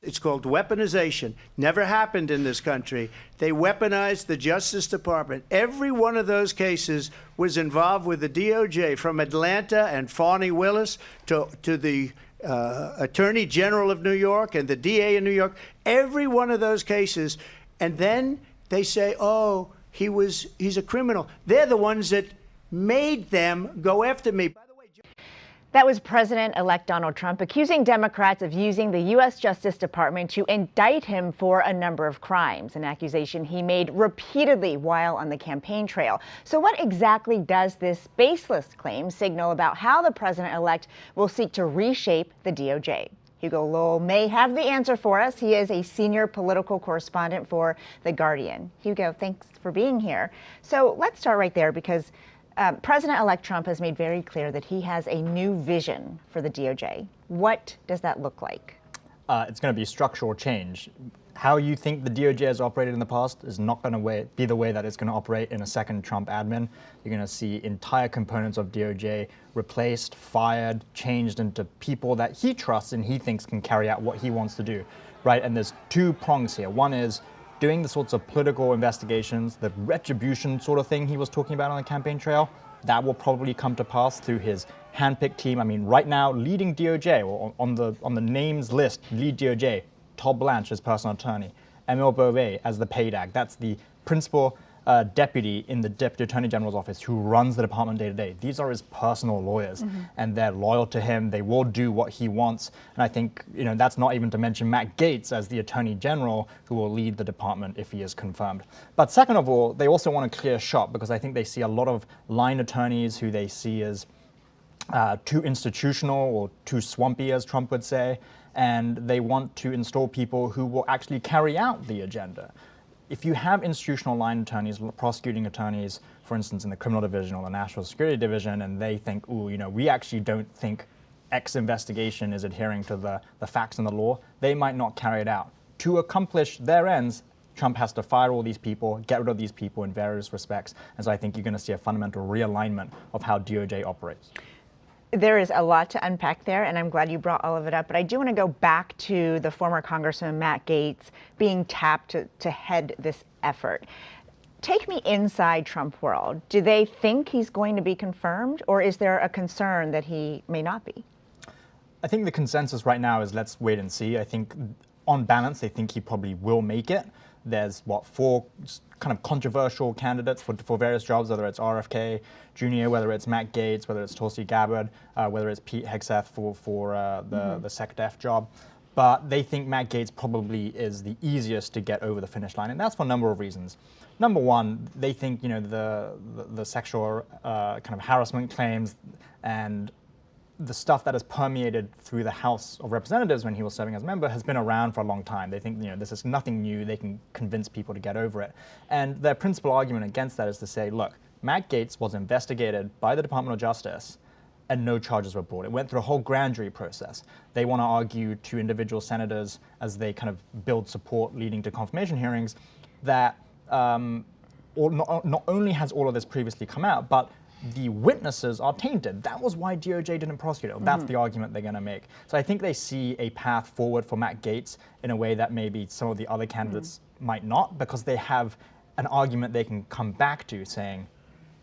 It's called weaponization. Never happened in this country. They weaponized the Justice Department. Every one of those cases was involved with the DOJ, from Atlanta and Fani Willis to the Attorney General of New York and the DA in New York. Every one of those cases. And then they say, oh, he's a criminal. They're the ones that made them go after me. That was President-elect Donald Trump accusing Democrats of using the U.S. Justice Department to indict him for a number of crimes, an accusation he made repeatedly while on the campaign trail. So what exactly does this baseless claim signal about how the president-elect will seek to reshape the DOJ? Hugo Lowell may have the answer for us. He is a senior political correspondent for The Guardian. Hugo, thanks for being here. So let's start right there, because President-elect Trump has made very clear that he has a new vision for the DOJ. What does that look like? It's going to be structural change. How you think the DOJ has operated in the past is not going to be the way that it's going to operate in a second Trump admin. You're going to see entire components of DOJ replaced, fired, changed into people that he trusts and he thinks can carry out what he wants to do, right? And there's two prongs here. One is doing the sorts of political investigations, the retribution sort of thing he was talking about on the campaign trail. That will probably come to pass through his handpicked team. I mean, right now, leading DOJ, or on the names list, lead DOJ, Todd Blanche as personal attorney, Emil Beauvais as the PAIDAG. That's the principal deputy in the Deputy Attorney General's office who runs the department day to day. These are his personal lawyers, and they're loyal to him. They will do what he wants. And I think, that's not even to mention Matt Gaetz as the Attorney General, who will lead the department if he is confirmed. But second of all, they also want a clear shot, because I think they see a lot of line attorneys who they see as too institutional or too swampy, as Trump would say, and they want to install people who will actually carry out the agenda. If you have institutional line attorneys, prosecuting attorneys, for instance, in the criminal division or the national security division, and they think, we actually don't think X investigation is adhering to the facts and the law, they might not carry it out. To accomplish their ends, Trump has to fire all these people, get rid of these people in various respects. And so I think you're going to see a fundamental realignment of how DOJ operates. There is a lot to unpack there, and I'm glad you brought all of it up. But I do want to go back to the former Congressman Matt Gaetz being tapped to head this effort. Take me inside Trump world. Do they think he's going to be confirmed, or is there a concern that he may not be? I think the consensus right now is let's wait and see. I think on balance, they think he probably will make it. There's, four kind of controversial candidates for various jobs, whether it's RFK Jr., whether it's Matt Gaetz, whether it's Tulsi Gabbard, whether it's Pete Hegseth for the SecDef job. But they think Matt Gaetz probably is the easiest to get over the finish line, and that's for a number of reasons. Number one, they think the sexual kind of harassment claims and the stuff that has permeated through the House of Representatives when he was serving as a member has been around for a long time. They think this is nothing new. They can convince people to get over it. And their principal argument against that is to say, look, Matt Gaetz was investigated by the Department of Justice and no charges were brought. It went through a whole grand jury process. They want to argue to individual senators as they kind of build support leading to confirmation hearings that not only has all of this previously come out, but the witnesses are tainted. That was why DOJ didn't prosecute it. That's the argument they're going to make. So I think they see a path forward for Matt Gaetz in a way that maybe some of the other candidates might not, because they have an argument they can come back to saying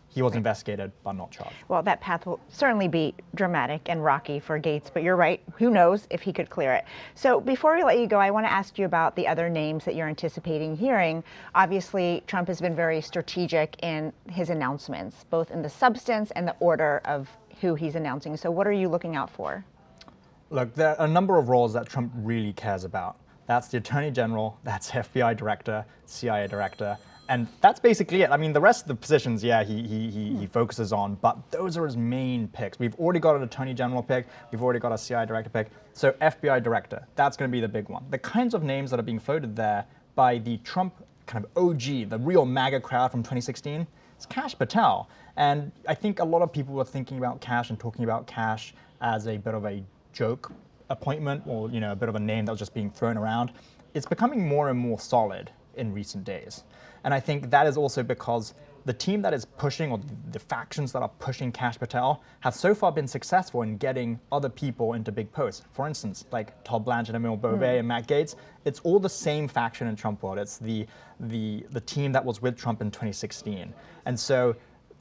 he was investigated but not charged. Well, that path will certainly be dramatic and rocky for Gaetz, but you're right. Who knows if he could clear it? So before we let you go, I want to ask you about the other names that you're anticipating hearing. Obviously, Trump has been very strategic in his announcements, both in the substance and the order of who he's announcing. So what are you looking out for? Look, there are a number of roles that Trump really cares about. That's the Attorney General, that's FBI Director, CIA Director, and that's basically it. I mean, the rest of the positions, he focuses on, but those are his main picks. We've already got an Attorney General pick. We've already got a CIA Director pick. So FBI Director, that's going to be the big one. The kinds of names that are being floated there by the Trump kind of OG, the real MAGA crowd from 2016, is Kash Patel. And I think a lot of people were thinking about Kash and talking about Kash as a bit of a joke appointment, or a bit of a name that was just being thrown around. It's becoming more and more solid in recent days. And I think that is also because the team that is pushing, or the factions that are pushing Kash Patel, have so far been successful in getting other people into big posts. For instance, like Todd Blanchard, Emil Beauvais, and Matt Gaetz. It's all the same faction in Trump world. It's the team that was with Trump in 2016. And so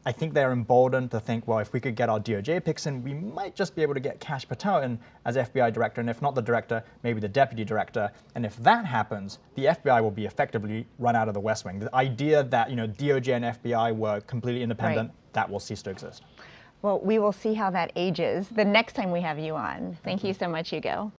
I think they're emboldened to think, well, if we could get our DOJ picks in, we might just be able to get Kash Patel in as FBI director, and if not the director, maybe the deputy director. And if that happens, the FBI will be effectively run out of the West Wing. The idea that DOJ and FBI were completely independent, that will cease to exist. Well, we will see how that ages the next time we have you on. Thank you so much, Hugo.